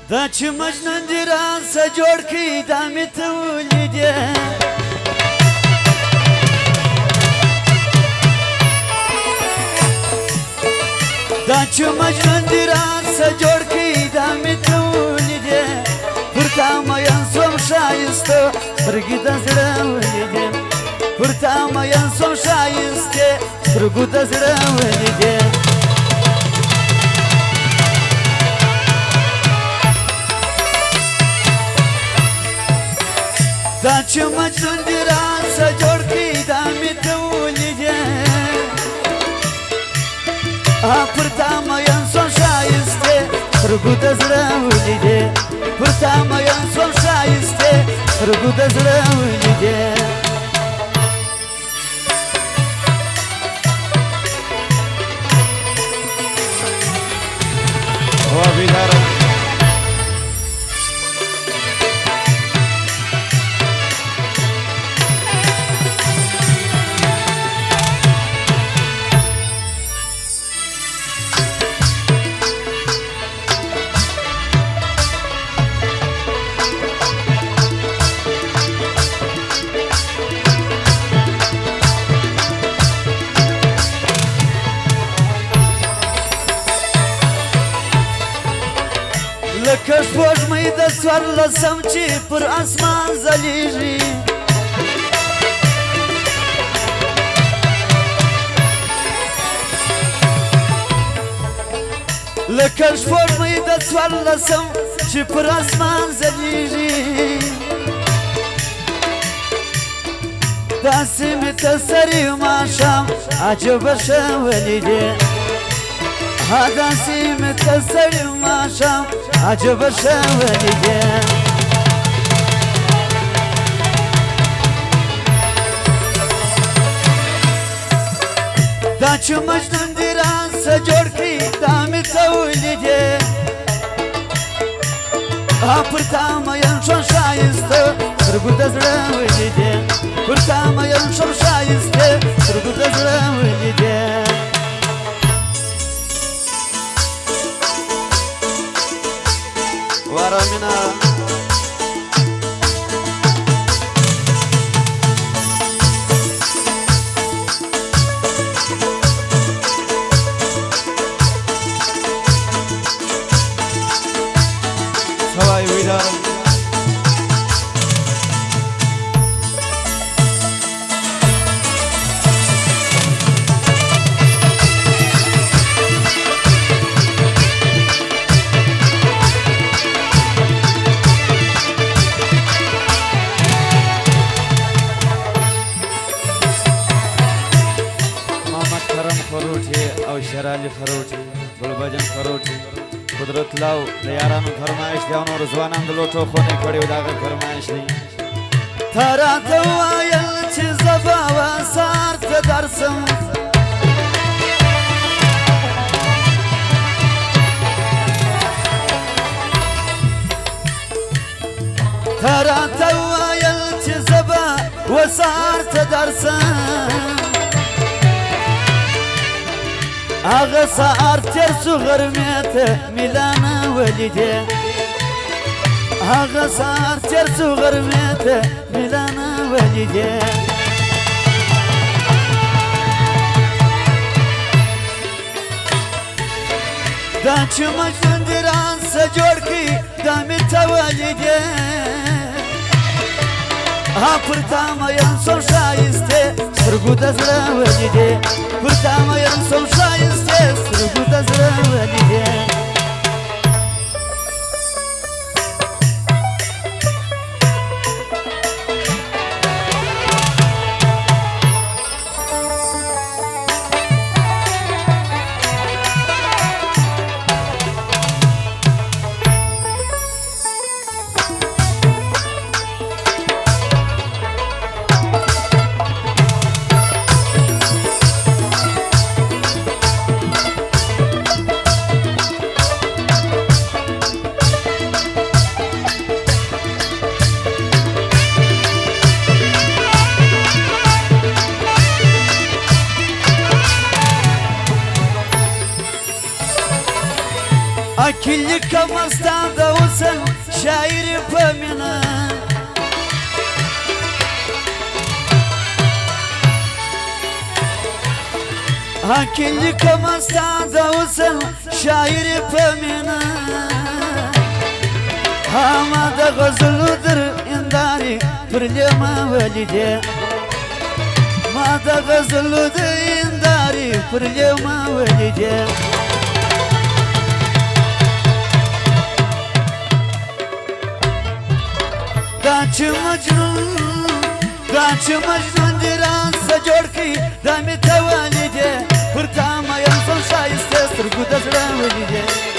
دا چې مجنون دې راسه جوړ کړي دا مې ته ولیدې دا چې مجنون دې راسه جوړ کړي دا مې ته ولیدې پر تا مین سوم ښایسته سترګې د زړه ولیدې پر تا مین سوم ښایستې سترګو د زړه ولیدې دا چې مجنون دې راسه جوړ کړي دا مې ته ولیدې پر تا مین سوم ښایستې سترګو د زړه ولیدې پر تا مین سوم ښایستې سترګو د زړه ولیدې لکه سپوږمۍ د څوارلسم چې پر اسمان ځلیږي لکه سپوږمۍ د څوارلسم چې پر اسمان ځلیږي داسې مې ته سرې ماښام عجبه ښه ولیدې داسې مې ته سرې ماښام عجبه ښه ولیدې دا چې مجنون دې راسه جوړ کړي دا مې ته ولیدې پر تا مین شوم ښایسته سترګو د زړه ولیدې پر تا مین شوم ښایستې سترګو د زړه ولیدې وارامنا سوای ویدار شرالی خروټي ګلبجن خروټي قدرت لاو د یارانو فرمایش دی او نور ځوانان د لوټو خونې کړي و دغه فرمایش دی تا راته ویل چې زه به وسار ته درسم تا راته ویل چې زه به وسار ته درسم هغه سهار تېر سو غرمې ته میلانه ولیدې هغه سهار تېر سو غرمې ته میلانه ولیدې دا چې مجنون دې راسه جوړ کړي دا مې ته ولیدې پر تا مین سوم ښایستې سترګو د زړه ولیدې پر تا مین سوم ښایستې سترګو د زړه ولیدې اکیلی کمستا د وصل شاعر په مینا اکیلی کمستا د وصل شاعر په مینا ما د غزلو در انداري پر لما ولیدې ما د غزلو د انداري پر لما ولیدې دا چې مجنون دی رانسه جوړ کړي دا مې ته ولیدې پر تا مین سم ښایسته سترګو د زړه ولیدې